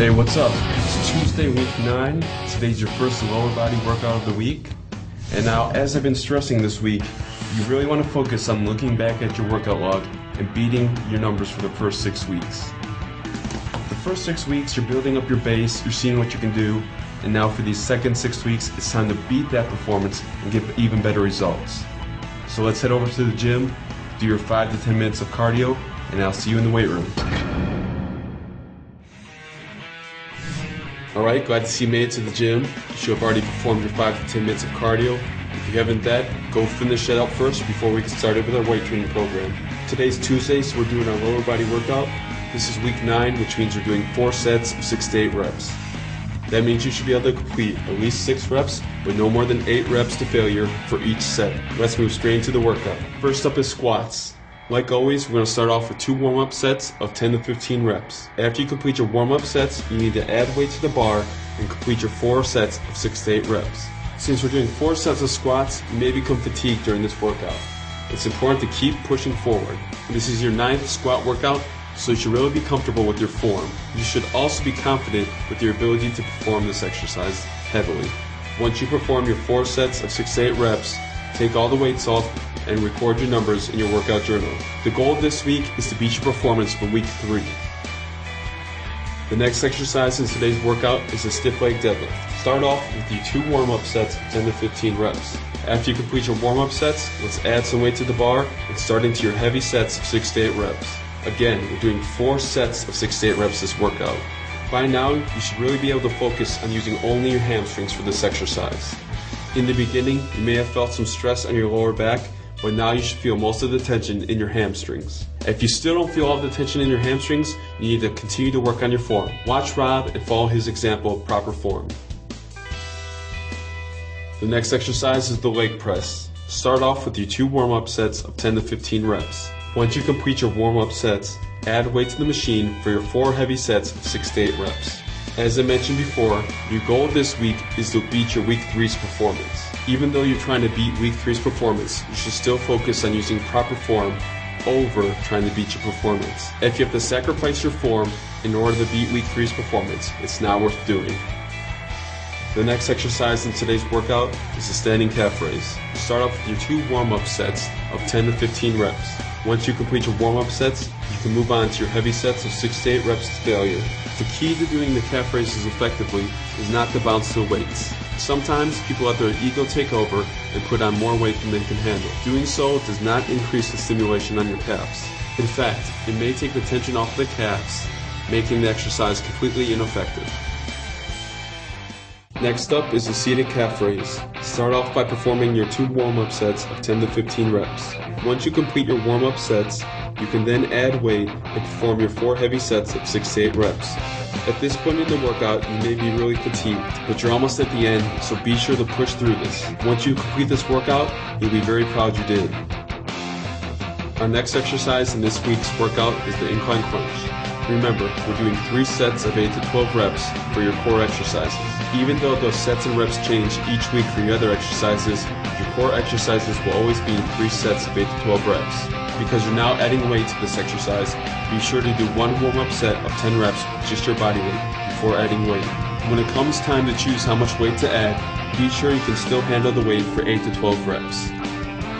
Hey, what's up? It's Tuesday, week 9. Today's your first lower body workout of the week. And now, as I've been stressing this week, you really want to focus on looking back at your workout log and beating your numbers for the first 6 weeks. The first 6 weeks, you're building up your base, you're seeing what you can do, and now for these second 6 weeks, it's time to beat that performance and get even better results. So let's head over to the gym, do your 5 to 10 minutes of cardio, and I'll see you in the weight room. Alright, glad to see you made it to the gym. You should have already performed your 5 to 10 minutes of cardio. If you haven't go finish that up first before we get started with our weight training program. Today's Tuesday, so we're doing our lower body workout. This is week 9, which means we're doing 4 sets of 6 to 8 reps. That means you should be able to complete at least 6 reps with no more than 8 reps to failure for each set. Let's move straight into the workout. First up is squats. Like always, we're going to start off with 2 warm-up sets of 10 to 15 reps. After you complete your warm-up sets, you need to add weight to the bar and complete your 4 sets of 6 to 8 reps. Since we're doing 4 sets of squats, you may become fatigued during this workout. It's important to keep pushing forward. This is your 9th squat workout, so you should really be comfortable with your form. You should also be confident with your ability to perform this exercise heavily. Once you perform your 4 sets of 6 to 8 reps, take all the weights off and record your numbers in your workout journal. The goal this week is to beat your performance for week 3. The next exercise in today's workout is a stiff leg deadlift. Start off with your 2 warm-up sets of 10 to 15 reps. After you complete your warm-up sets, let's add some weight to the bar and start into your heavy sets of 6 to 8 reps. Again, we're doing 4 sets of 6 to 8 reps this workout. By now, you should really be able to focus on using only your hamstrings for this exercise. In the beginning, you may have felt some stress on your lower back, but now you should feel most of the tension in your hamstrings. If you still don't feel all the tension in your hamstrings, you need to continue to work on your form. Watch Rob and follow his example of proper form. The next exercise is the leg press. Start off with your 2 warm-up sets of 10 to 15 reps. Once you complete your warm-up sets, add weight to the machine for your 4 heavy sets of 6 to 8 reps. As I mentioned before, your goal this week is to beat your week 3's performance. Even though you're trying to beat week 3's performance, you should still focus on using proper form over trying to beat your performance. If you have to sacrifice your form in order to beat week 3's performance, it's not worth doing. The next exercise in today's workout is a standing calf raise. Start off with your 2 warm-up sets of 10 to 15 reps. Once you complete your warm-up sets, you can move on to your heavy sets of 6 to 8 reps to failure. The key to doing the calf raises effectively is not to bounce to the weights. Sometimes people let their ego take over and put on more weight than they can handle. Doing so does not increase the stimulation on your calves. In fact, it may take the tension off the calves, making the exercise completely ineffective. Next up is a seated calf raise. Start off by performing your 2 warm-up sets of 10 to 15 reps. Once you complete your warm-up sets, you can then add weight and perform your 4 heavy sets of 6 to 8 reps. At this point in the workout, you may be really fatigued, but you're almost at the end, so be sure to push through this. Once you complete this workout, you'll be very proud you did. Our next exercise in this week's workout is the incline crunch. Remember, we're doing 3 sets of 8 to 12 reps for your core exercises. Even though those sets and reps change each week for your other exercises, your core exercises will always be 3 sets of 8 to 12 reps. Because you're now adding weight to this exercise, be sure to do 1 warm-up set of 10 reps with just your body weight before adding weight. When it comes time to choose how much weight to add, be sure you can still handle the weight for 8 to 12 reps.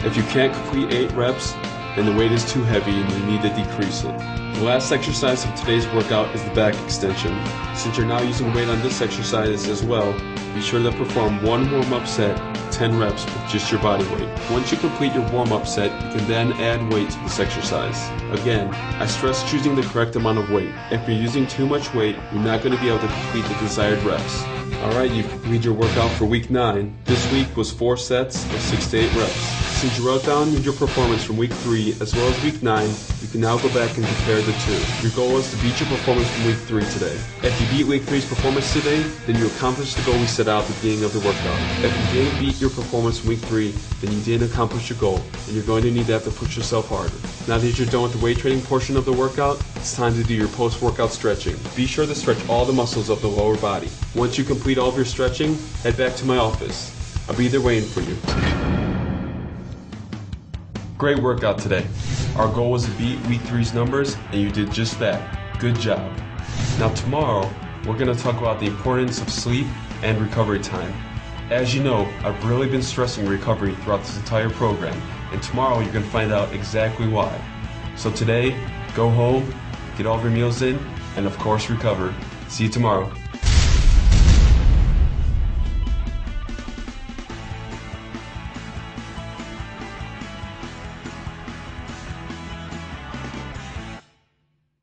If you can't complete 8 reps, then the weight is too heavy and you need to decrease it. The last exercise of today's workout is the back extension. Since you're now using weight on this exercise as well, be sure to perform 1 warm-up set, 10 reps with just your body weight. Once you complete your warm-up set, you can then add weight to this exercise. Again, I stress choosing the correct amount of weight. If you're using too much weight, you're not going to be able to complete the desired reps. Alright, you've completed your workout for week 9. This week was 4 sets of 6 to 8 reps. Since you wrote down your performance from week 3 as well as week 9, you can now go back and compare the 2. Your goal is to beat your performance from week 3 today. If you beat week 3's performance today, then you accomplished the goal we set out at the beginning of the workout. If you didn't beat your performance from week 3, then you didn't accomplish your goal, and you're going to need to have to push yourself harder. Now that you're done with the weight training portion of the workout, it's time to do your post-workout stretching. Be sure to stretch all the muscles of the lower body. Once you complete all of your stretching, head back to my office. I'll be there waiting for you. Great workout today. Our goal was to beat week 3's numbers, and you did just that. Good job. Now tomorrow, we're going to talk about the importance of sleep and recovery time. As you know, I've really been stressing recovery throughout this entire program, and tomorrow you're going to find out exactly why. So today, go home, get all of your meals in, and of course recover. See you tomorrow.